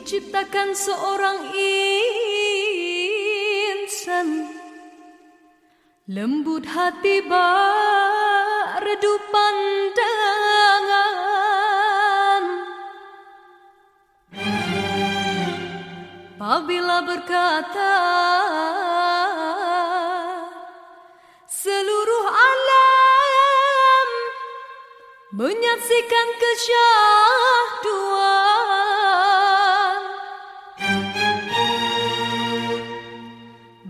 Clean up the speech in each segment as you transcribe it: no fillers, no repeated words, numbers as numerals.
diciptakan seorang insan, lembut hati bak redup pandangan. Apabila berkata seluruh alam menyaksikan kesyahduan,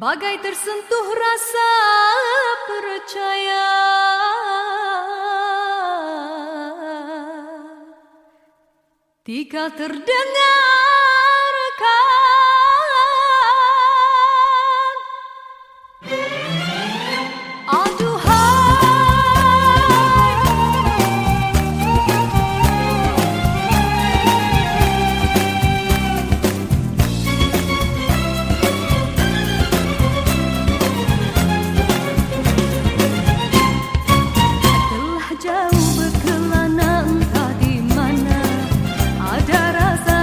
bagai tersentuh rasa percaya. Tika terdengarkan jauh berkelana entah di mana ada rasa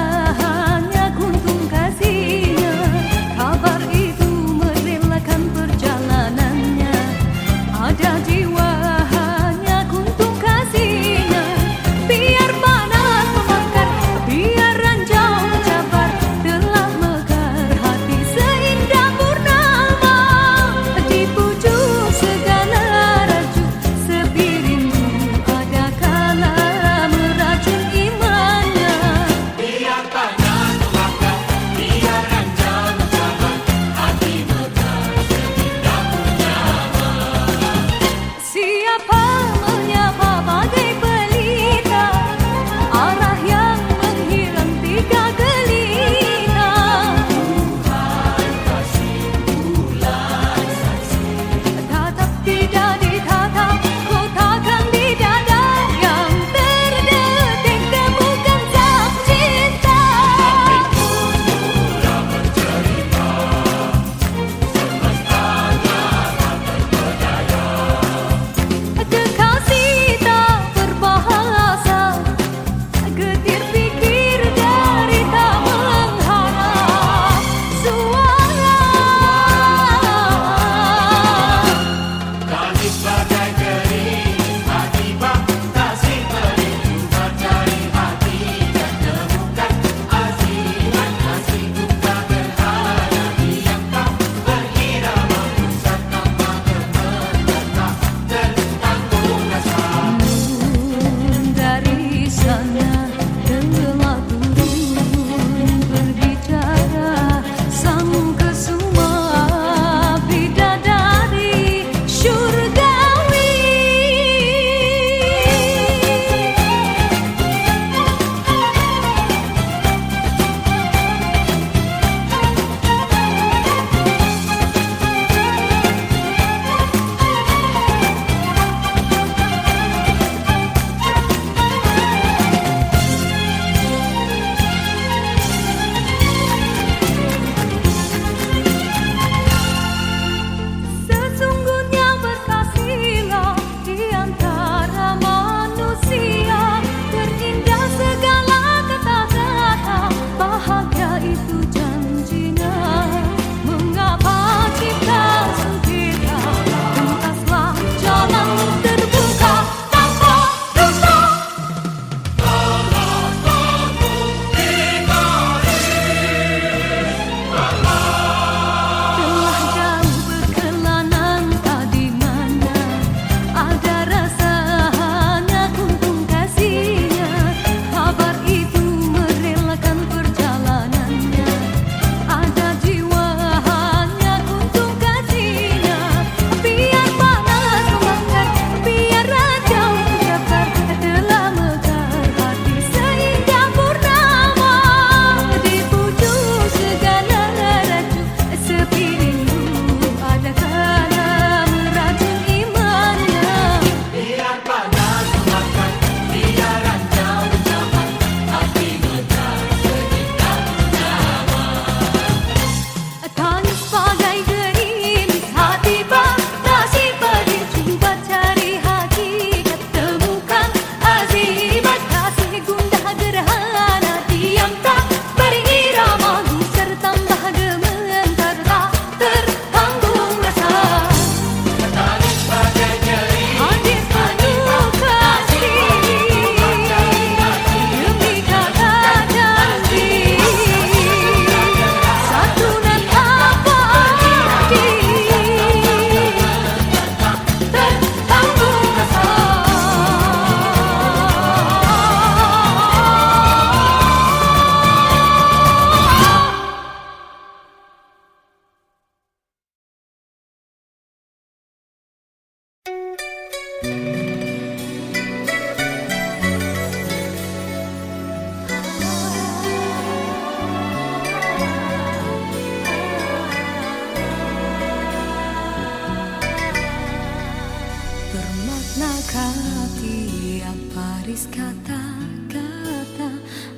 habis kata-kata,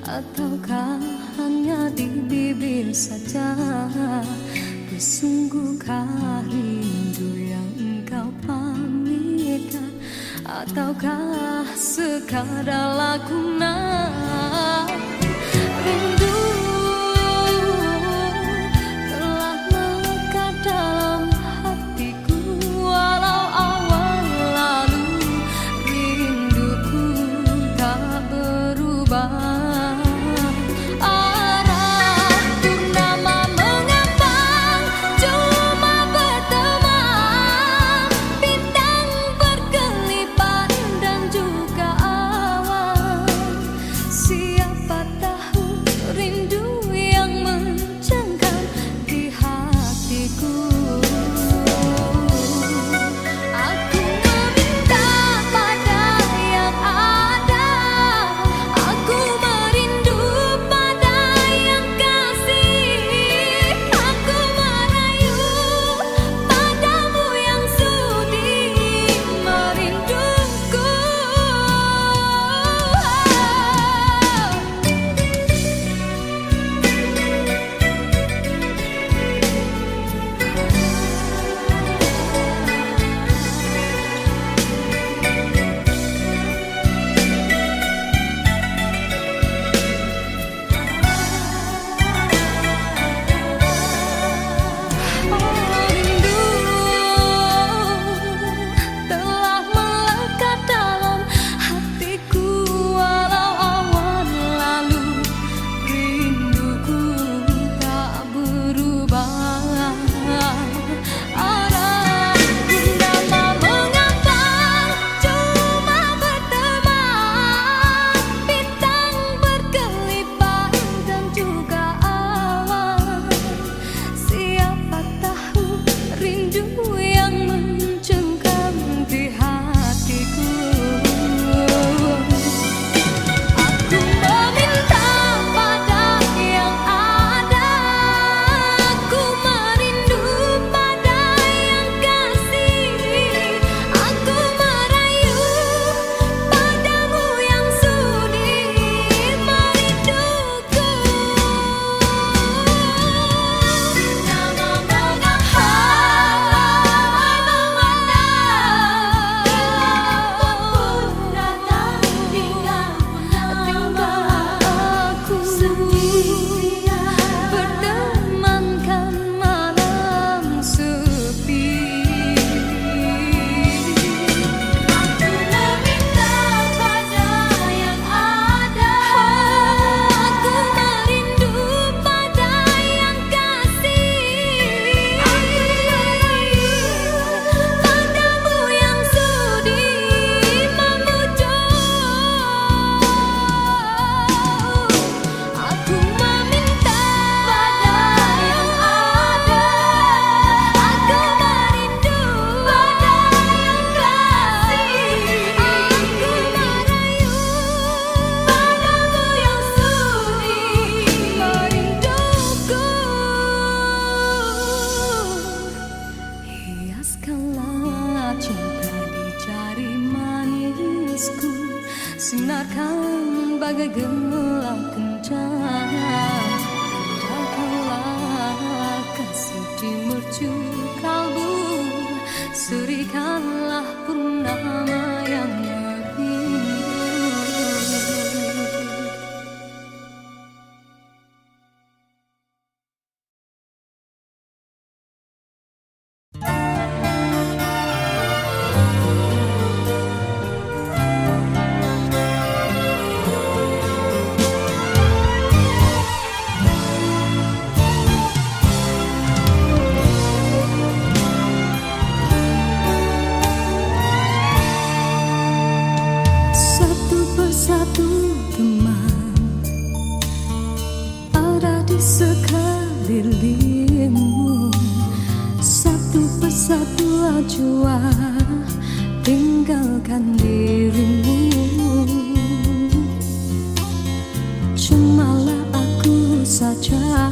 ataukah hanya di bibir saja? Sesungguhkah rindu yang engkau pamitkan, ataukah sekadar lakonan? Rindu telah melekat dalam hatiku, walau awal lalu rinduku tak berubah. Arah purnama mengambang, cuma berteman, bintang berkelipat dan juga awan. Siapa tahu rindu yang mencengkam di hatiku. Aku meminta pada yang ada, aku merindu pada yang kasih, aku merayu padamu yang sudi merinduku. Rindu telah melekat dalam hatiku, walau awan lalu rinduku tak berubah. Arah purnama mengambang, cuma berteman, bintang berkelipat dan juga awan. Siapa tahu rindu yang mencengkam di hatiku. Aku meminta pada yang ada, aku merindu pada yang kasih, aku merayu padamu yang sudi merinduku. Nama aku bertemankan malam sepi. Aku meminta pada yang ada, aku merindu pada yang kasih, aku merayu padamu yang sudi memujuk. Aku meminta pada yang ada, aku merindu pada yang kasih, aku merayu padamu yang sudi merinduku. Hiaskanlah cinta di jari manisku, sinarkan bagai gemerlap kencang. Indahkanlah kasih di mercu kalbu, serikanlah purnama yang merindu. Satu persatu teman ada di sekelilingmu, satu persatu acuan tinggalkan dirimu. Cumalah aku saja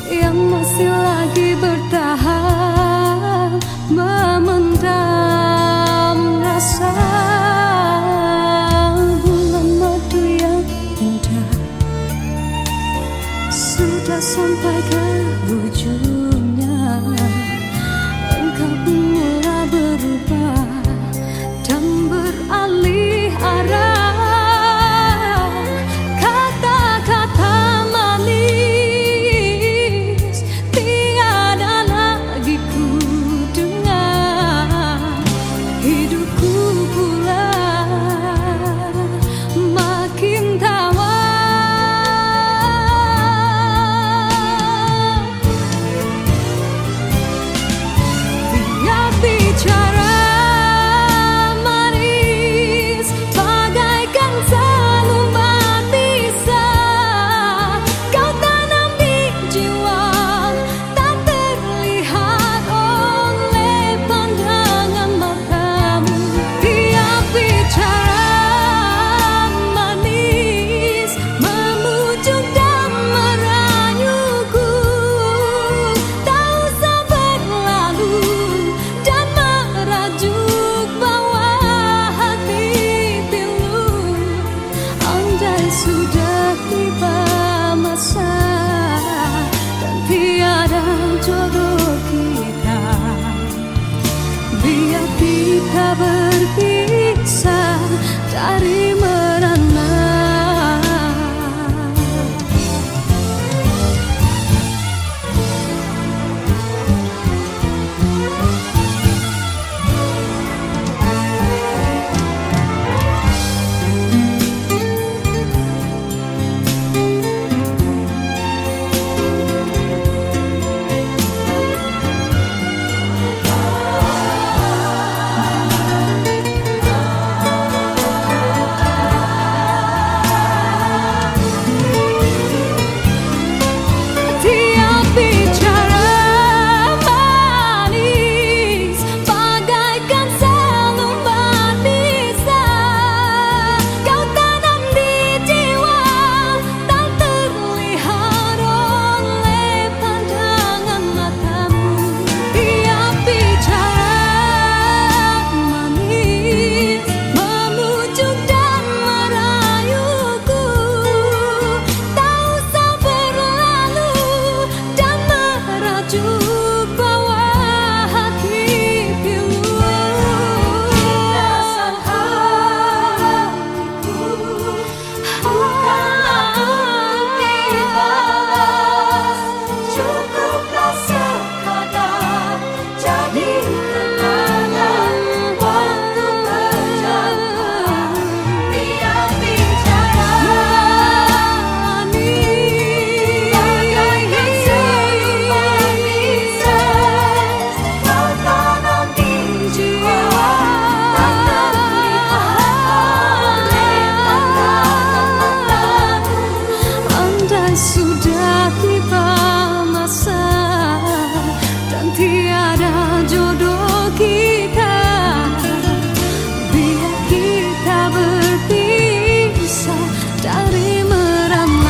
yang masih lagi bertahan memendam rasa. berpisah dari merana. Sudah tiba masa dan tiada jodoh kita, biar kita berpisah dari merana.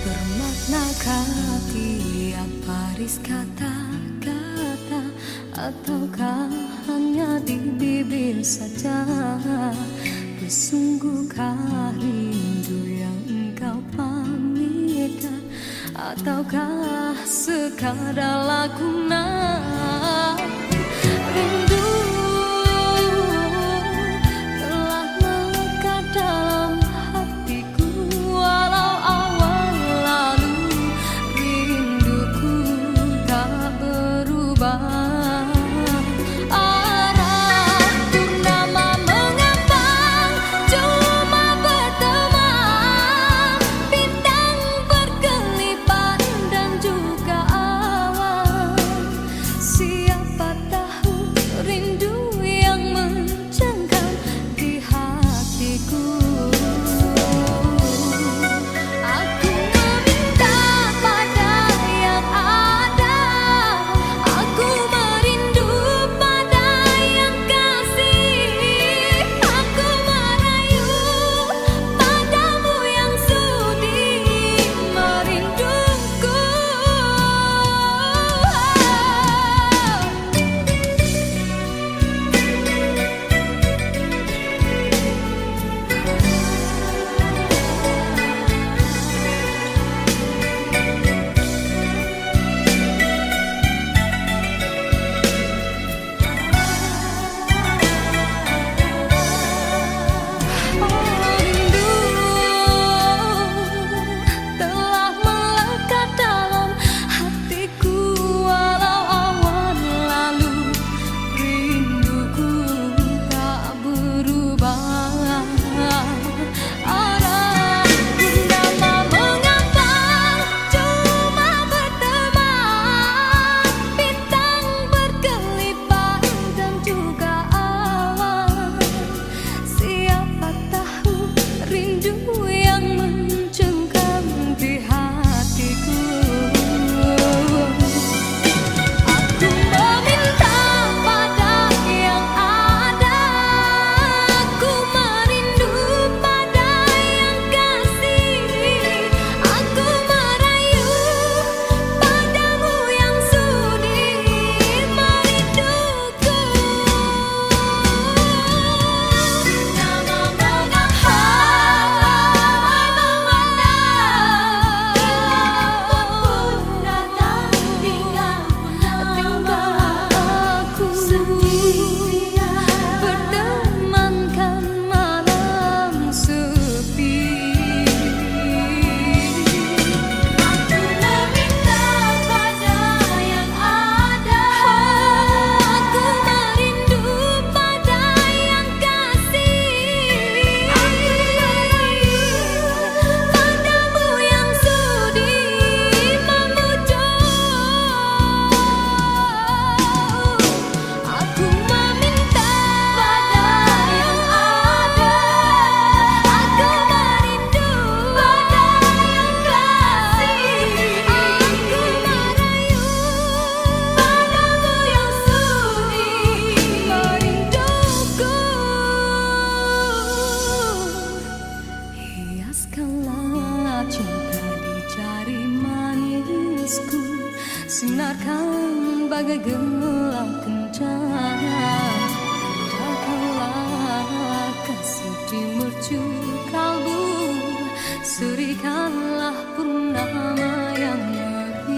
Bermaknakah tiap baris kata-kata, ataukah hanya di bibir saja? Bersungguhkah rindu yang engkau pamitkan, ataukah sekadar lakonan? Rindu telah melekat dalam hatiku, walau awal lalu rinduku tak berubah. Arah purnama mengambang, cuma berteman, bintang berkelipan dan juga awan. Siapa Sinarkan bagai gelang kencana, jagalah kasih di mercu kalbu, surikanlah purnama yang merindu.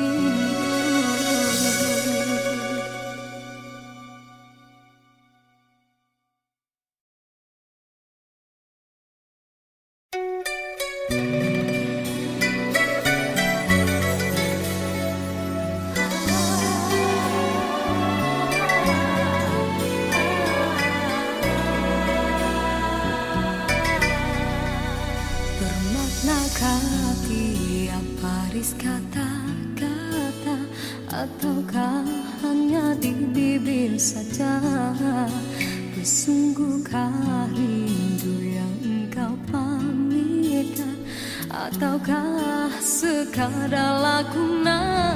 Bermaknakah tiap baris kata-kata, ataukah hanya di bibir saja? Bersungguhkah rindu yang engkau pamitkan, ataukah sekadar lakonan?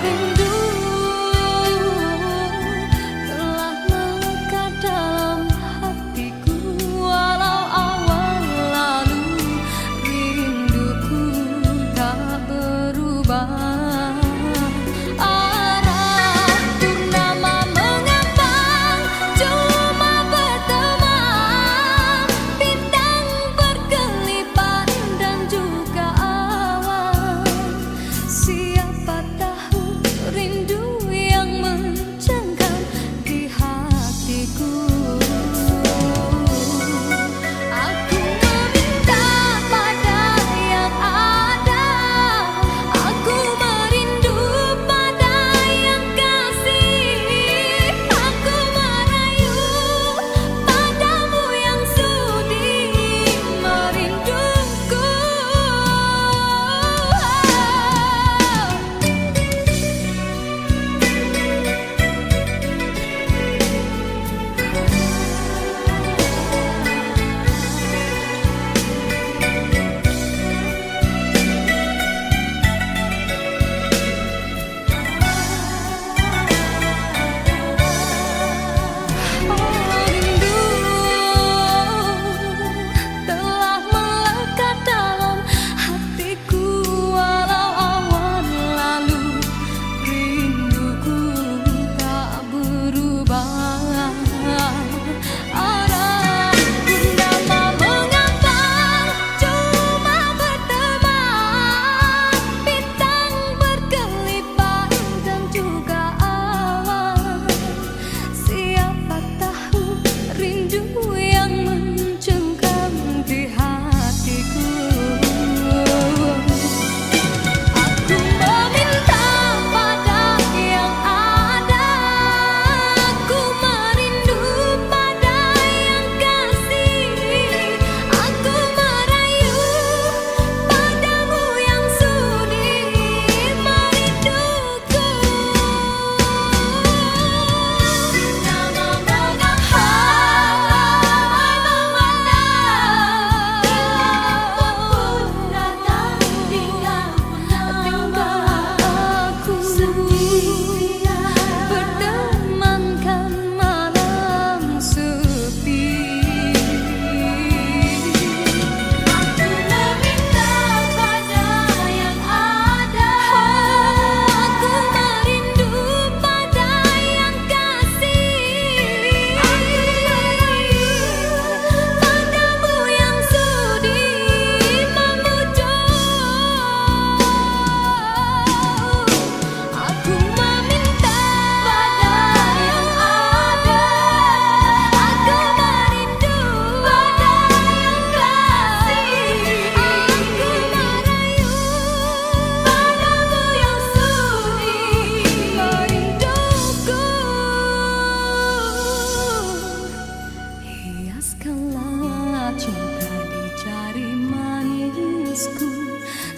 Rindu telah melekat dalam hatiku, walau awal lalu rinduku tak berubah.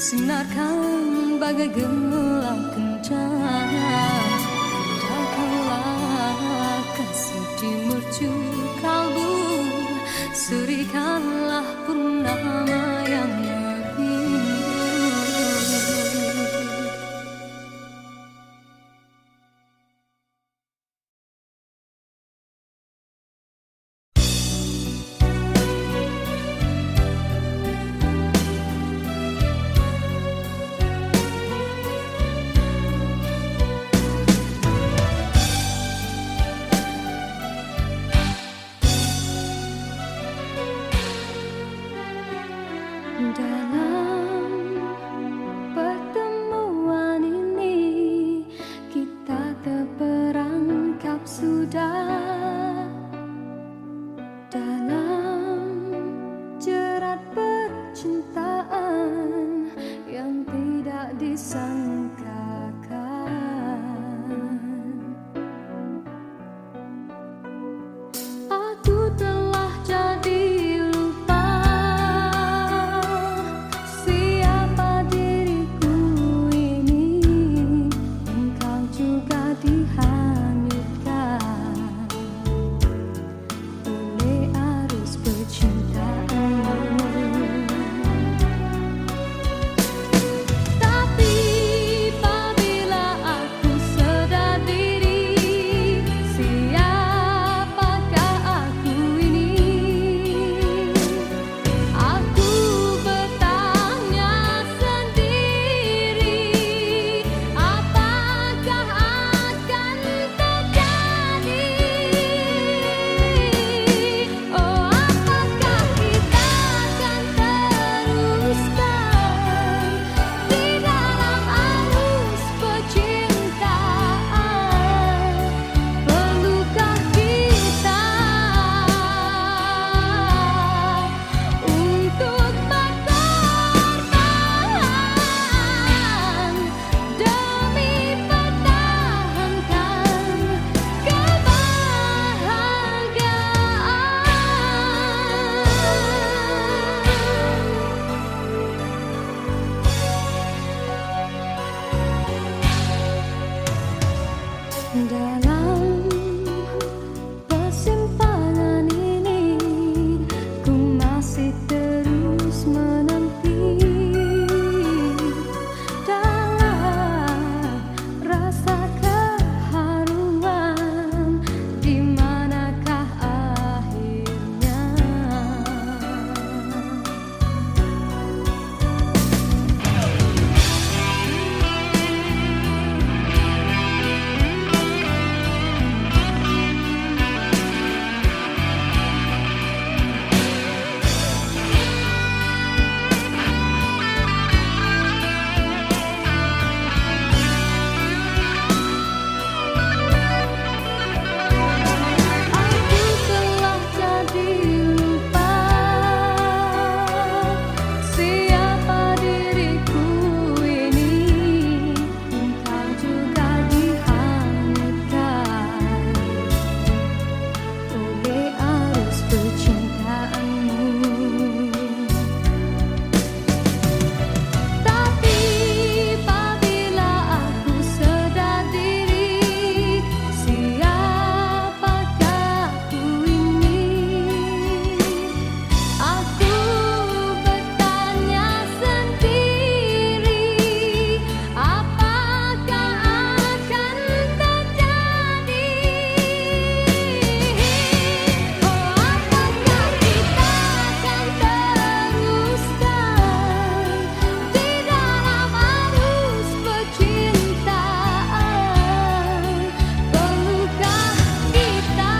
Sinarkan bagai gelang kencana, jagalah kasih di mercu kalbu, surikanlah purnama yang merindu. Dalam jerat percintaan yang tidak disangkakan, aku telah jadi lupa siapa diriku ini. Engkau juga dihanyutkan oleh arus percintaanmu. Tapi apabila aku sedar diri, siapakah aku ini? Aku bertanya sendiri, apakah akan terjadi? Oh, apakah kita akan teruskan di dalam arus percintaan? Perlukah kita untuk berkorban demi pertahankan kebahagiaan? Dalam persimpangan ini, ku masih terus menanti dalam rasa keharuan. Di manakah akhirnya? Aku telah jadi lupa siapa diriku ini. Engkau juga dihanyutkan oleh arus percintaanmu. Tapi apabila aku sedar diri, siapakah aku ini? Aku bertanya sendiri, apakah akan terjadi? Oh, apakah kita akan teruskan di dalam arus percintaan? Perlukah kita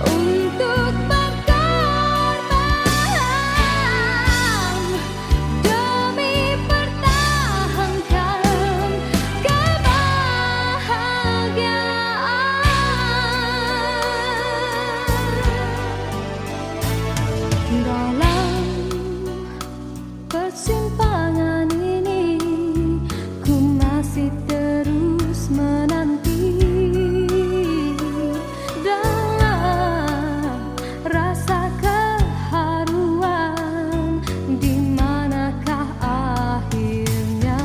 untuk berkorban demi pertahankan kebahagiaan? Dalam persimpangan ini, ku masih terus menanti dalam rasa keharuan. Di manakah akhirnya?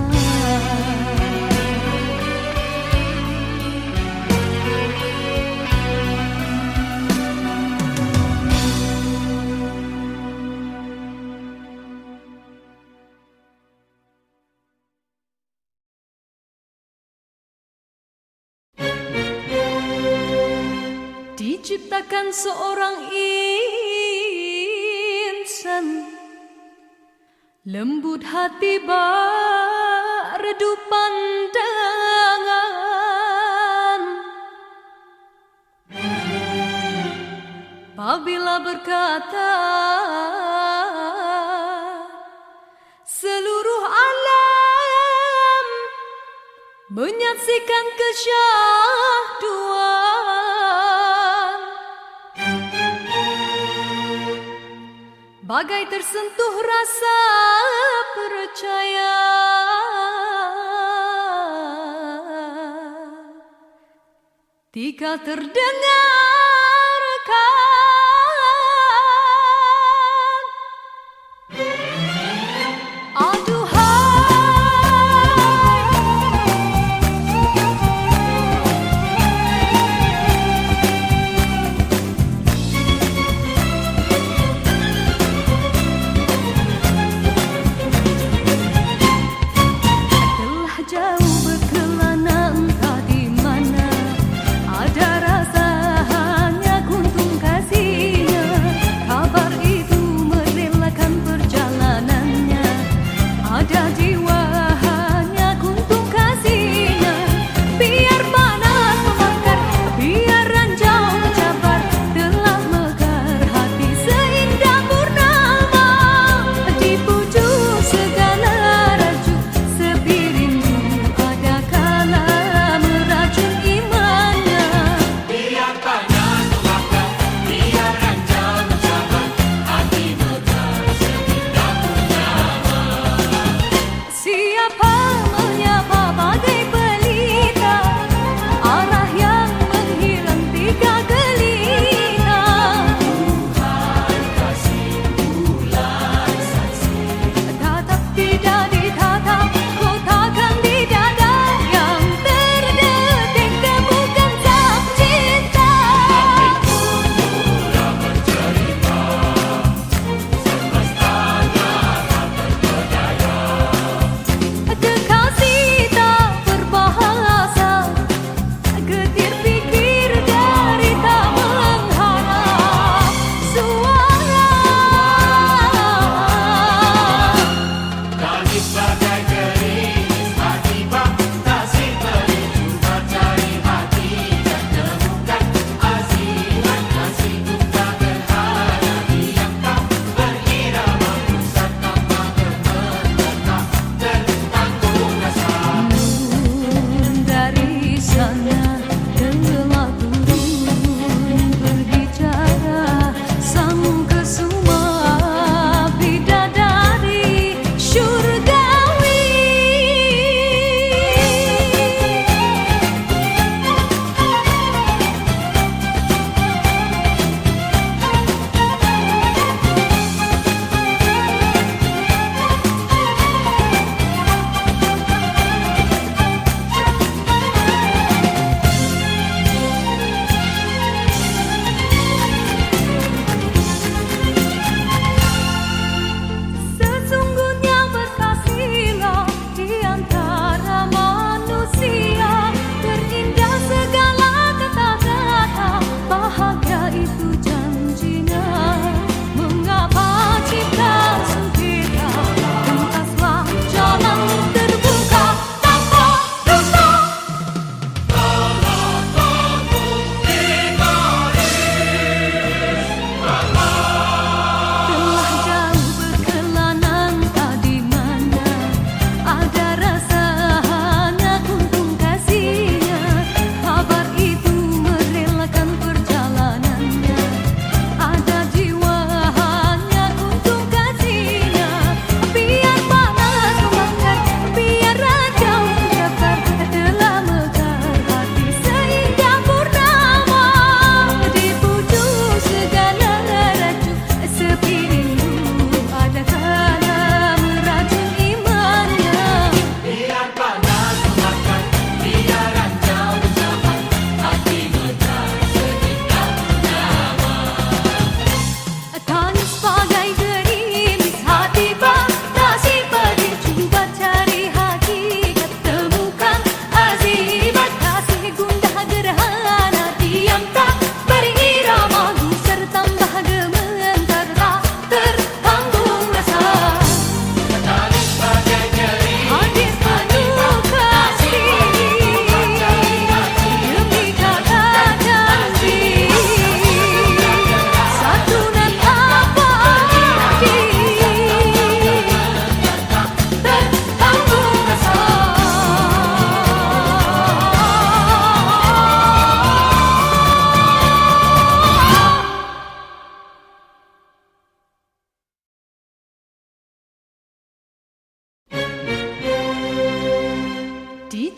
Diciptakan seorang insan, lembut hati bak redup pandangan. Apabila berkata, seluruh alam menyaksikan kesyahduan. bagai tersentuh rasa percaya. Tika terdengarkan, telah jauh berkelana entah di mana ada rasa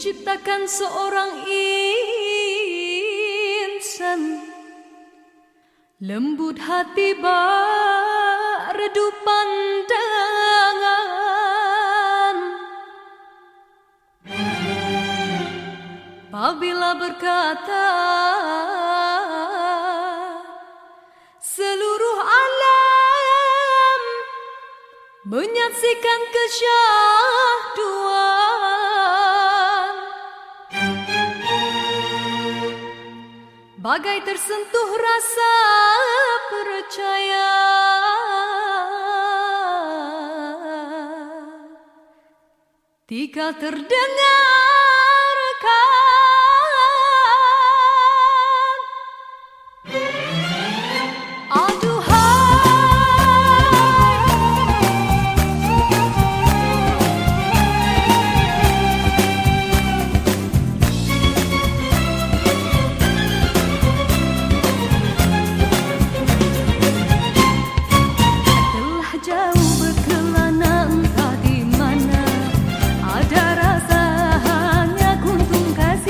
Menciptakan seorang insan lembut hati bak redup pandangan. Apabila berkata seluruh alam menyaksikan kesyahduan, bagai tersentuh rasa percaya. Tika terdengarkan ada rasa hanya kuntung kasih.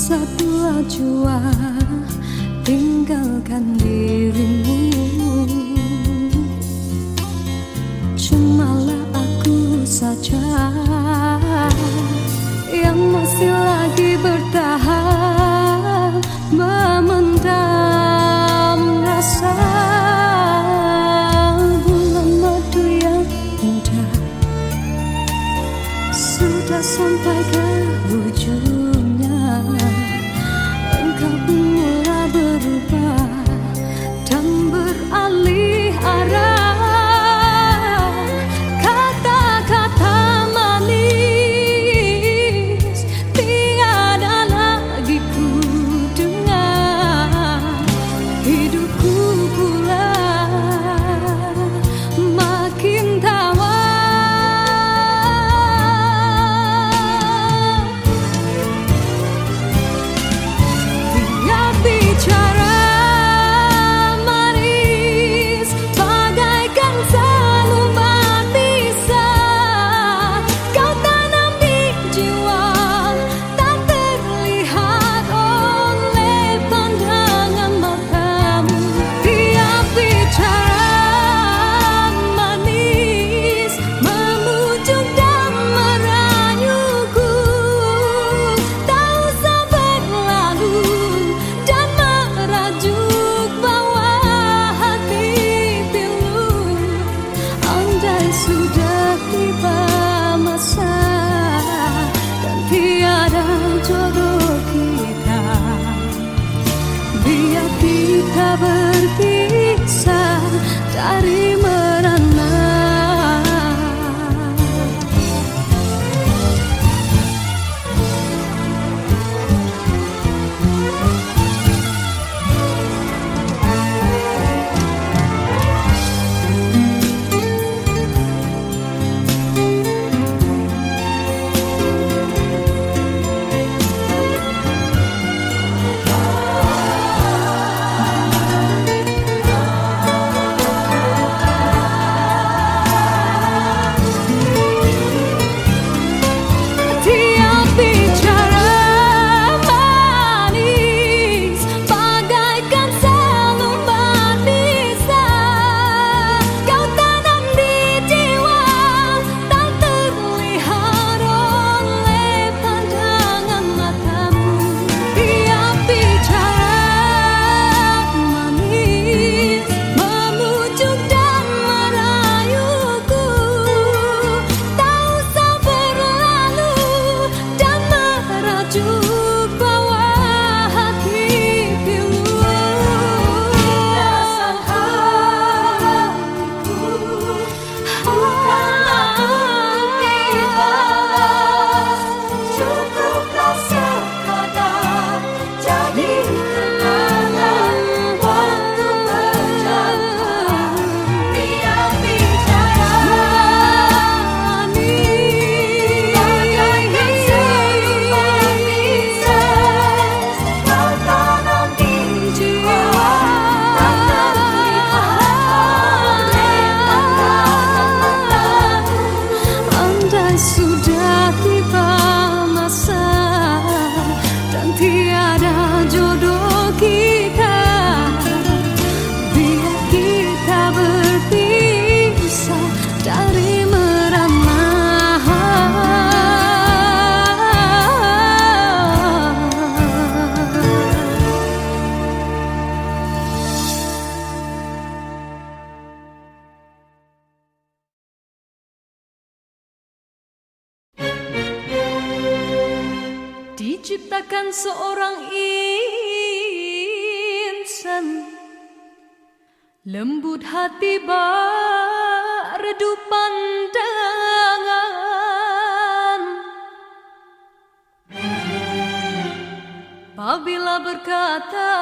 satu jua tinggalkan dirimu. Cumalah aku saja yang masih lagi bertahan memendam rasa. Bulan madu yang indah sudah sampai ke ujungnya. Engkau pun mulai berubah dan beralih arah. Kata-kata manis tiada lagi ku dengar. Hidupku pula makin tawar. Sudah tiba masa dan tiada jodoh kita. Biar kita berpisah dari merana. Sudah tiba masa dan tiada jodoh kita. Biar kita berpisah dari merana. Diciptakan seorang insan, lembut hati berredup pandangan. Apabila berkata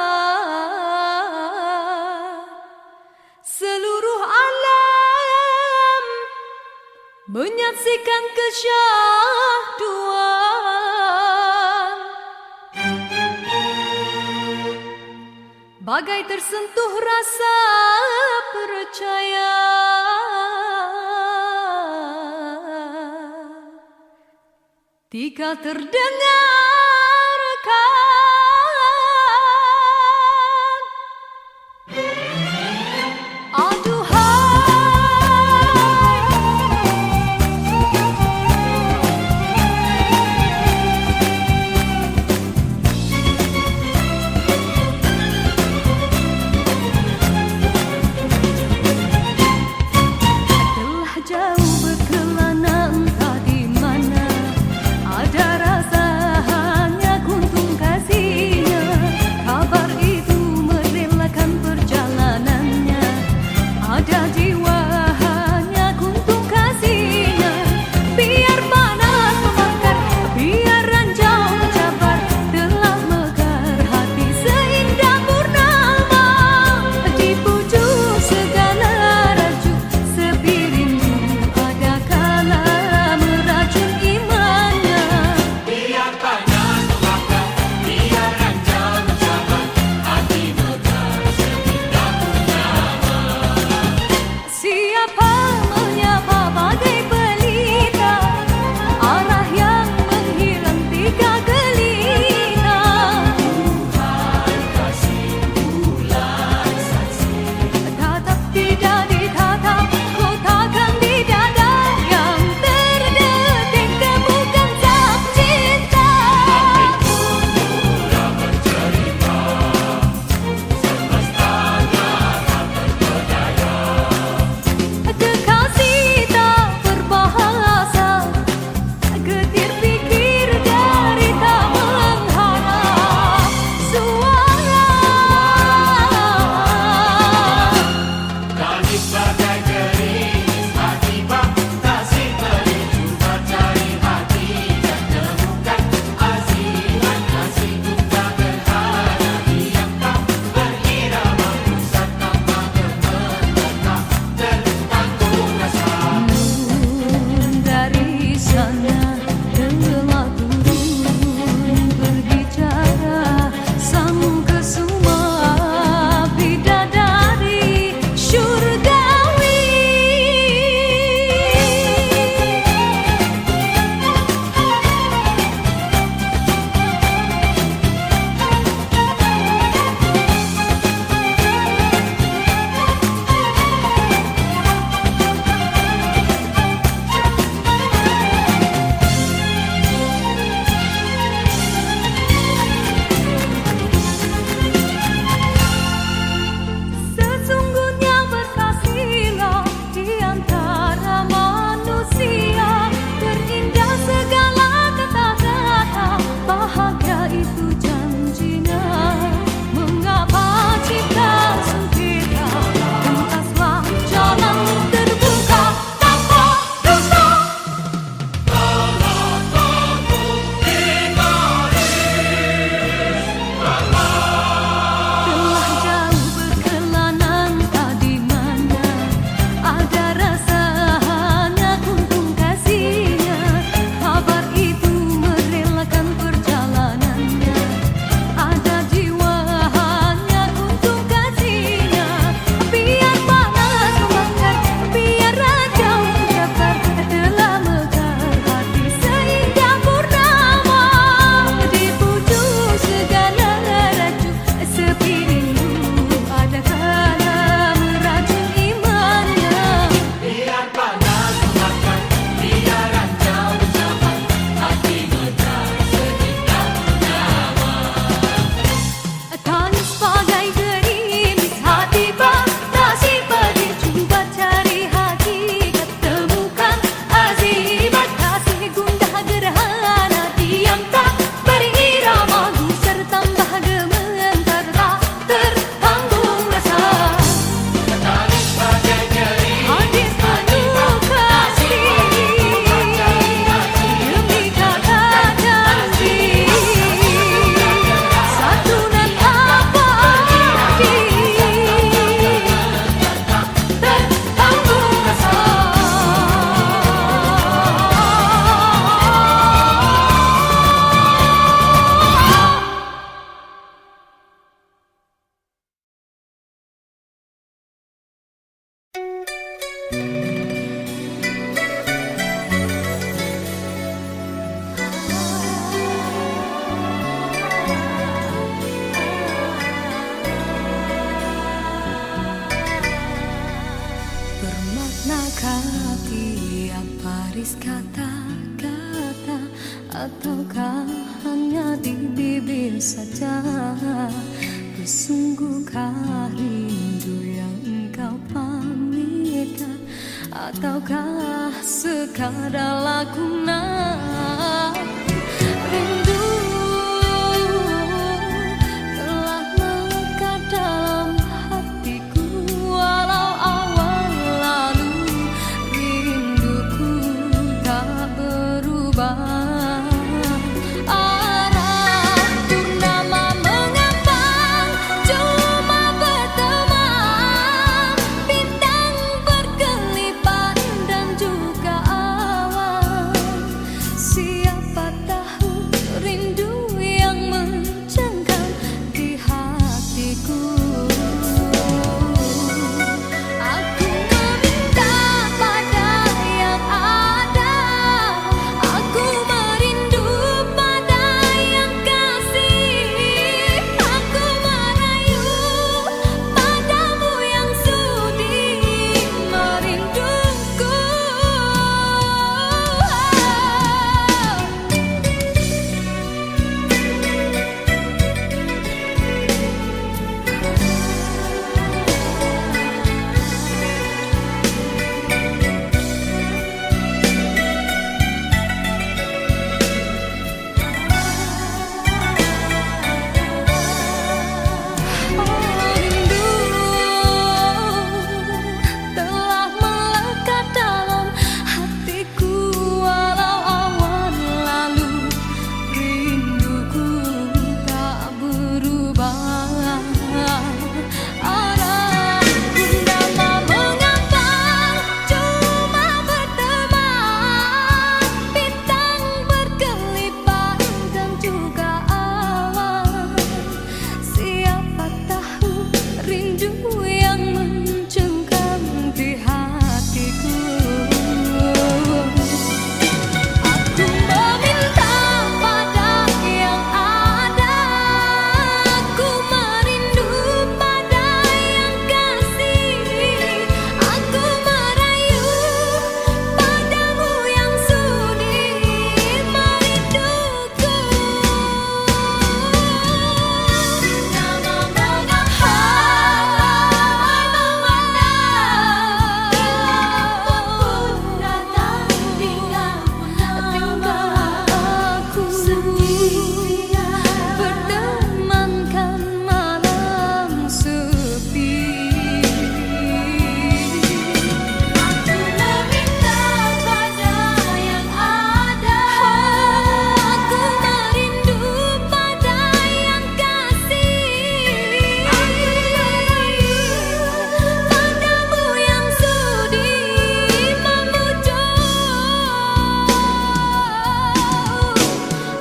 seluruh alam menyaksikan kesyahduan, bagai tersentuh rasa percaya. Jika terdengarkan Ataukah hanya di bibir saja? Bersungguhkah rindu yang engkau pamitkan? Ataukah sekadar lakonan? Rindu telah melekat dalam hatiku, walau awal lalu rinduku tak berubah.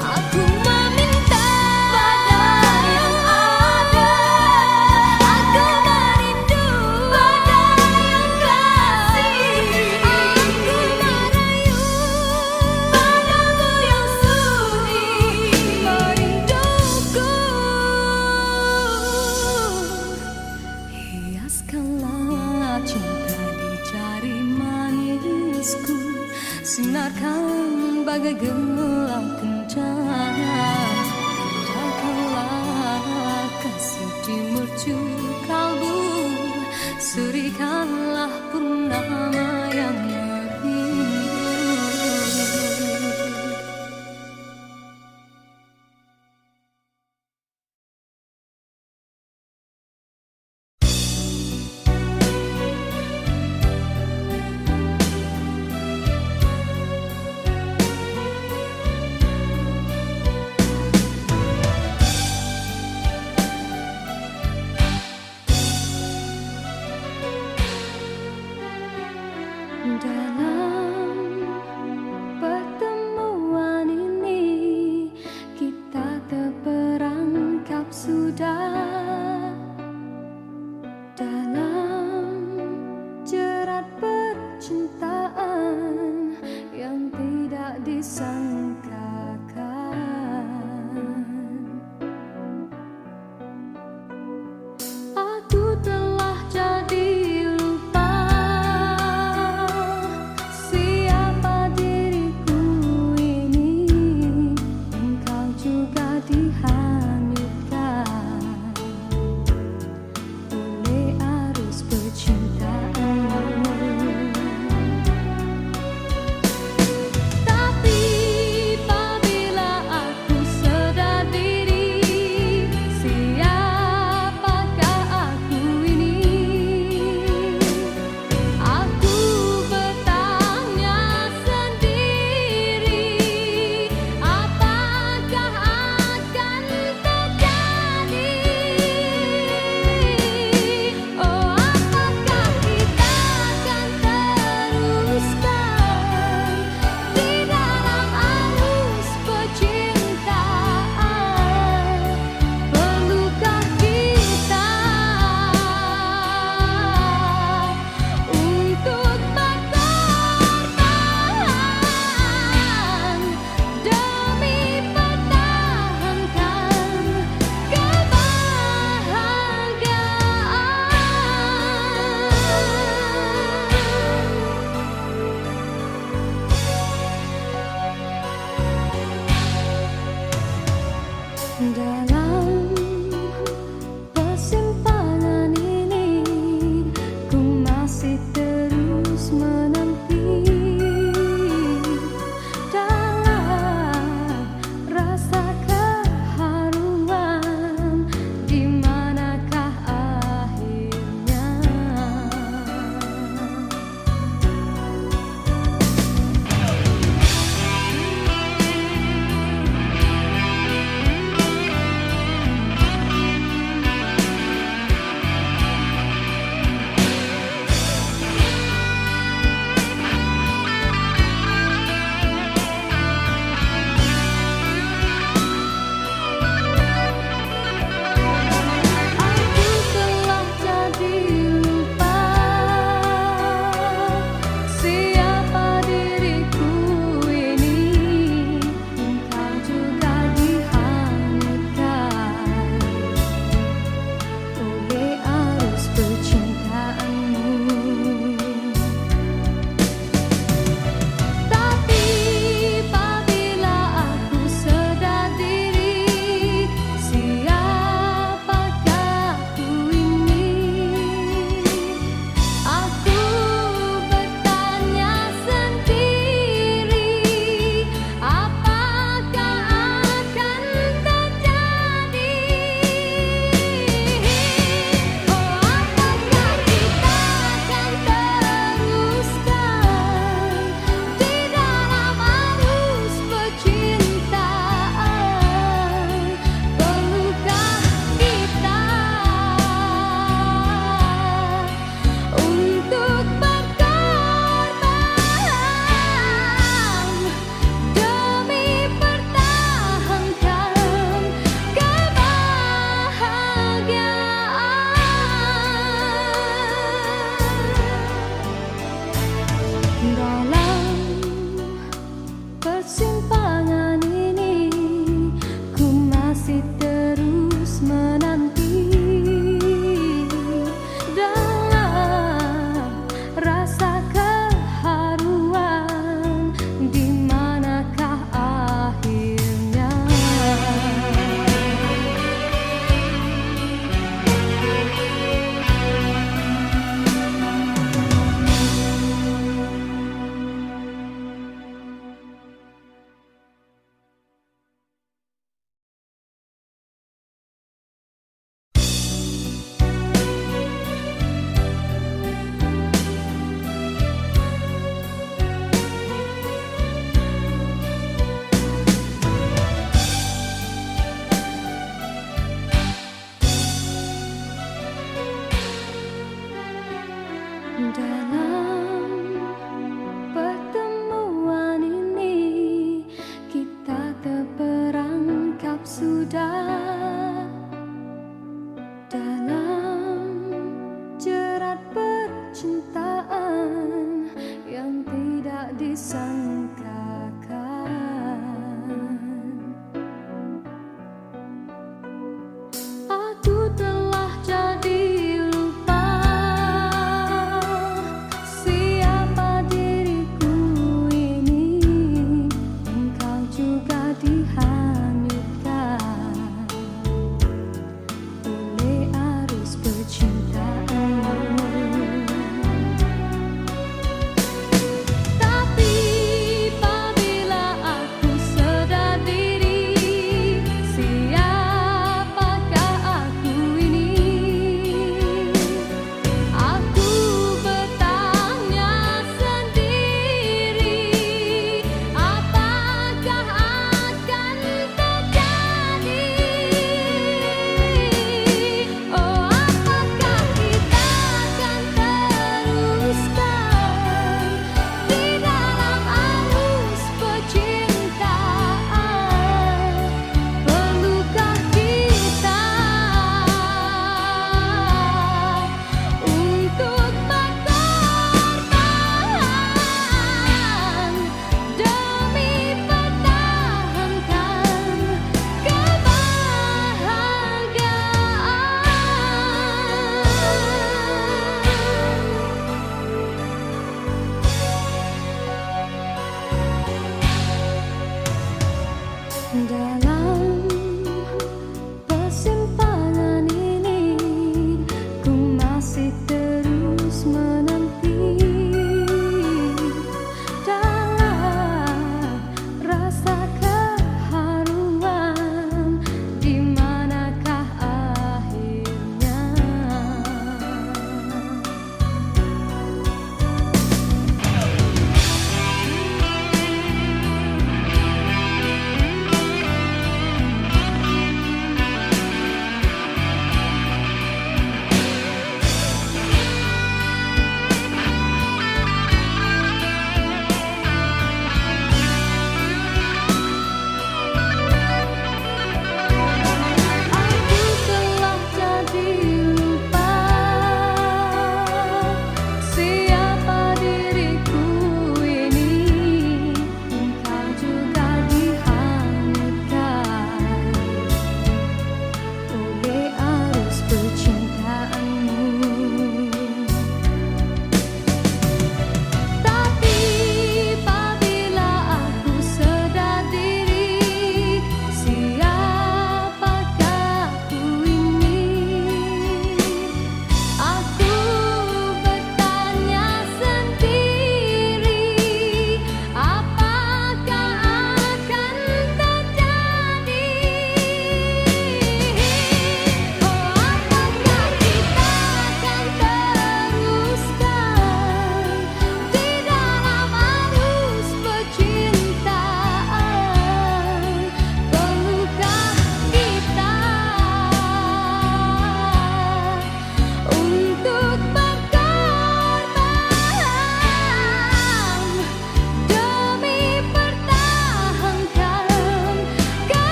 Aku meminta dihanyutkan oleh arus percintaanmu. Tapi apabila aku sadar diri, siapakah aku ini? Aku bertanya sendiri, apakah akan terjadi? Oh, apakah kita akan teruskan di dalam arus percintaan? Perlukah kita untuk berkorban demi pertahankan kebahagiaan? Dalam persimpangan ini, ku masih terus menanti dalam rasa keharuan. Di manakah akhirnya? Aku telah jadi lupa siapa diriku ini. Engkau juga dihanyutkan oleh arus percintaanmu. Tapi apabila aku sadar diri, siapakah aku ini? Aku bertanya sendiri, apakah akan terjadi? Oh, apakah kita akan teruskan di dalam arus percintaan? Perlukah kita untuk berkorban demi pertahankan kebahagiaan? Dalam persimpangan ini, ku masih terus menanti dalam rasa keharuan. Di manakah akhirnya? Dalam pertemuan ini, kita terperangkap sudah dalam jerat percintaan yang tidak disangkakan. Aku telah jadi lupa siapa diriku ini. Engkau juga dihanyutkan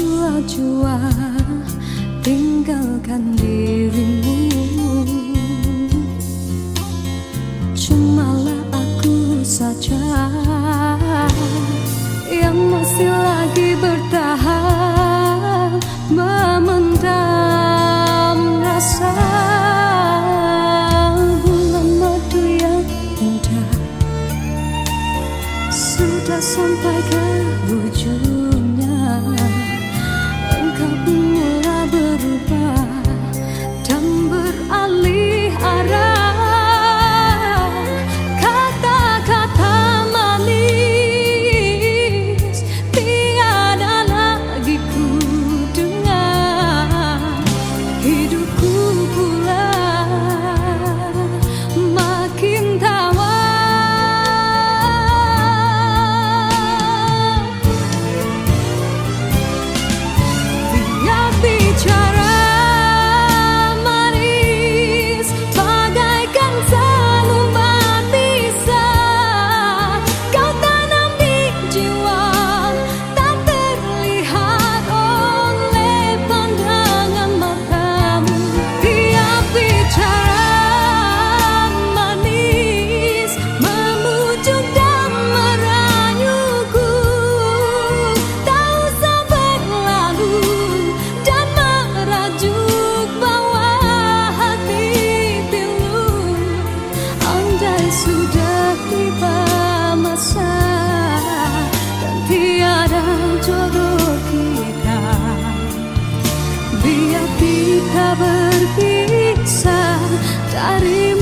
jua-jua tinggalkan dirimu. Cumalah aku saja yang masih lagi bertahan memendam rasa. Bulan madu yang indah sudah sampai ke ujungnya. Engkau pun mulai berubah dan beralih arah. Kata-kata manis tiada lagi ku dengar. Hidupku pula makin tawar. Bicara manis bagaikan selumbat bisa kau tanam di jiwa, tak terlihat oleh pandangan matamu. Tiap bicara manis memujuk dan merayuku, tak usah berlalu dan merajuk bawah hati pilu. Andai sudah tiba masa dan tiada jodoh kita, biar kita berpisah dari